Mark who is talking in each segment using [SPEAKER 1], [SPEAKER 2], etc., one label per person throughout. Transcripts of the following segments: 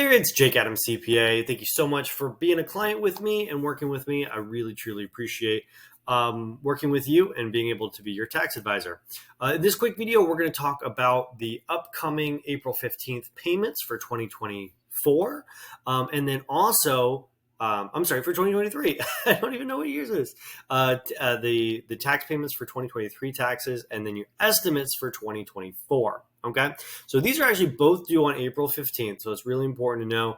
[SPEAKER 1] there, it's Jake Adams CPA. Thank you so much for being a client with me and working with me. I really, truly appreciate working with you and being able to be your tax advisor. In this quick video, we're going to talk about the upcoming April 15th payments for 2024. And then also, for 2023. I don't even know what years it is. The tax payments for 2023 taxes, and then your estimates for 2024. Okay, so these are actually both due on April 15th. So it's really important to know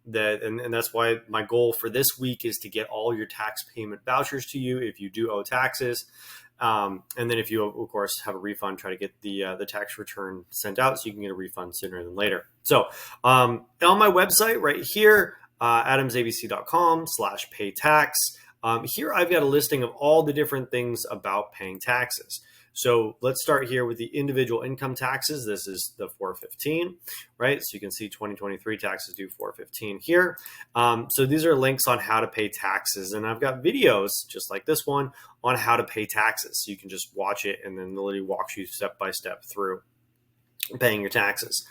[SPEAKER 1] that, and that's why my goal for this week is to get all your tax payment vouchers to you if you do owe taxes. And then if you, of course, have a refund, try to get the tax return sent out so you can get a refund sooner than later. So on my website right here, adamsabc.com/paytax. Here I've got a listing of all the different things about paying taxes. So let's start here with the individual income taxes. This is the 415, right? So you can see 2023 taxes due 415 here. So these are links on how to pay taxes. And I've got videos just like this one on how to pay taxes. So you can just watch it and then literally walks you step by step through paying your taxes.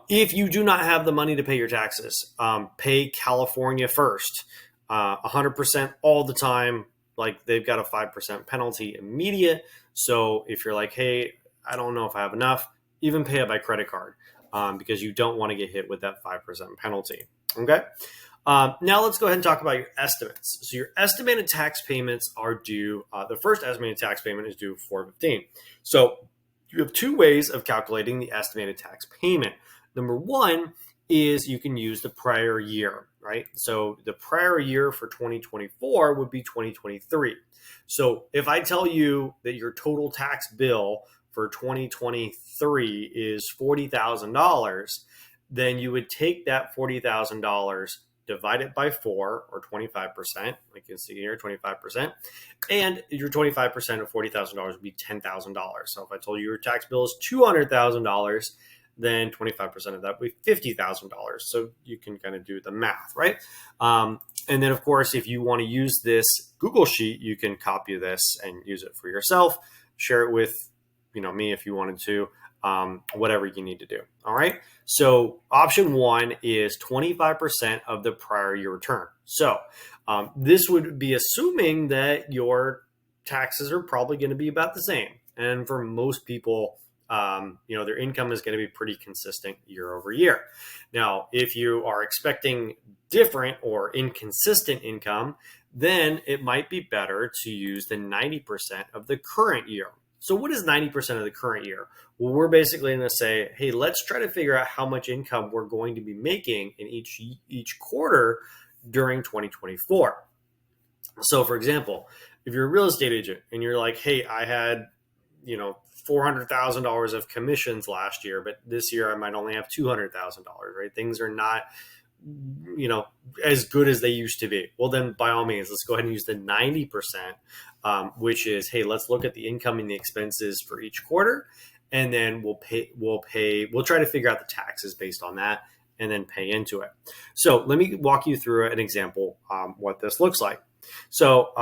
[SPEAKER 1] If you do not have the money to pay your taxes, pay California first, 100% all the time. Like they've got a 5% penalty immediate. So if you're like, hey, I don't know if I have enough, even pay it by credit card because you don't want to get hit with that 5% penalty. Okay. Now let's go ahead and talk about your estimates. So your estimated tax payments are due. The first estimated tax payment is due 4/15. So you have two ways of calculating the estimated tax payment. Number one is you can use the prior year, right? So the prior year for 2024 would be 2023. So if I tell you that your total tax bill for 2023 is $40,000, then you would take that $40,000, divide it by 4 or 25%, like you can see here, 25%, and your 25% of $40,000 would be $10,000. So if I told you your tax bill is $200,000, then 25% of that would be $50,000. So you can kind of do the math, right? And then, of course, if you want to use this Google Sheet, you can copy this and use it for yourself. Share it with, me if you wanted to, whatever you need to do. All right. So option one is 25% of the prior year return. So this would be assuming that your taxes are probably going to be about the same. And for most people, their income is going to be pretty consistent year over year. Now, if you are expecting different or inconsistent income, then it might be better to use the 90% of the current year. So what is 90% of the current year? Well, we're basically going to say, hey, let's try to figure out how much income we're going to be making in each quarter during 2024. So for example, if you're a real estate agent and you're like, hey, I had, $400,000 of commissions last year, but this year I might only have $200,000, right? Things are not, as good as they used to be. Well, then by all means, let's go ahead and use the 90%, which is, hey, let's look at the income and the expenses for each quarter. And then we'll try to figure out the taxes based on that and then pay into it. So let me walk you through an example, what this looks like. So,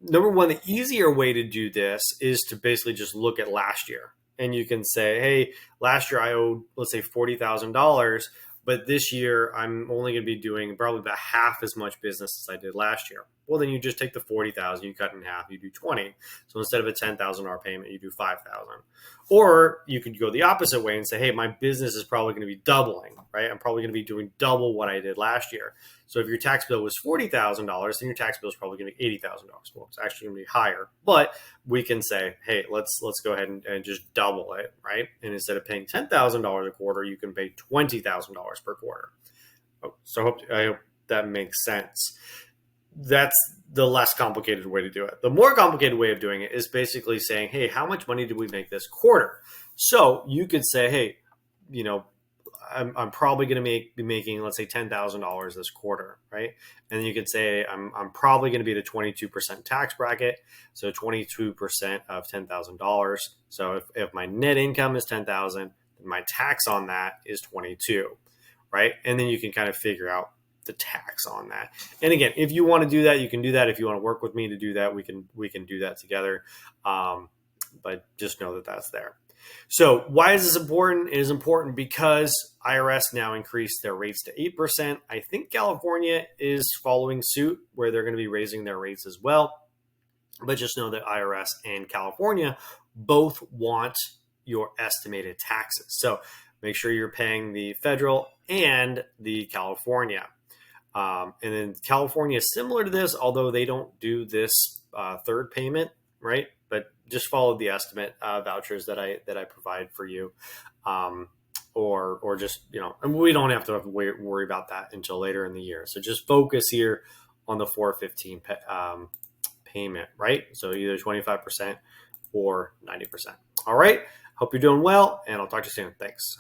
[SPEAKER 1] number one, the easier way to do this is to basically just look at last year. And you can say, hey, last year I owed, let's say $40,000, but this year I'm only going to be doing probably about half as much business as I did last year. Well, then you just take the $40,000, you cut it in half, you do 20. So instead of a $10,000 payment, you do $5,000. Or you could go the opposite way and say, hey, my business is probably going to be doubling, right? I'm probably going to be doing double what I did last year. So if your tax bill was $40,000, then your tax bill is probably going to be $80,000. Well, it's actually going to be higher, but we can say, hey, let's go ahead and just double it, right? And instead of paying $10,000 a quarter, you can pay $20,000 per quarter. So I hope that makes sense. That's the less complicated way to do it. The more complicated way of doing it is basically saying, hey, how much money did we make this quarter? So you could say, hey, I'm probably going to be making, let's say, $10,000 this quarter, right? And then you could say I'm probably going to be at a 22% tax bracket, so 22% of $10,000. So if my net income is $10,000, then my tax on that is 22, right? And then you can kind of figure out the tax on that. And again, if you want to do that, you can do that. If you want to work with me to do that, we can do that together. But just know that that's there. So why is this important? It is important because IRS now increased their rates to 8%. I think California is following suit where they're going to be raising their rates as well. But just know that IRS and California both want your estimated taxes. So make sure you're paying the federal and the California. And then California is similar to this, although they don't do this third payment, right? But just follow the estimate vouchers that I provide for you, or just and we don't have to worry about that until later in the year. So just focus here on the 415 payment, right? So either 25% or 90%. All right. Hope you're doing well, and I'll talk to you soon. Thanks.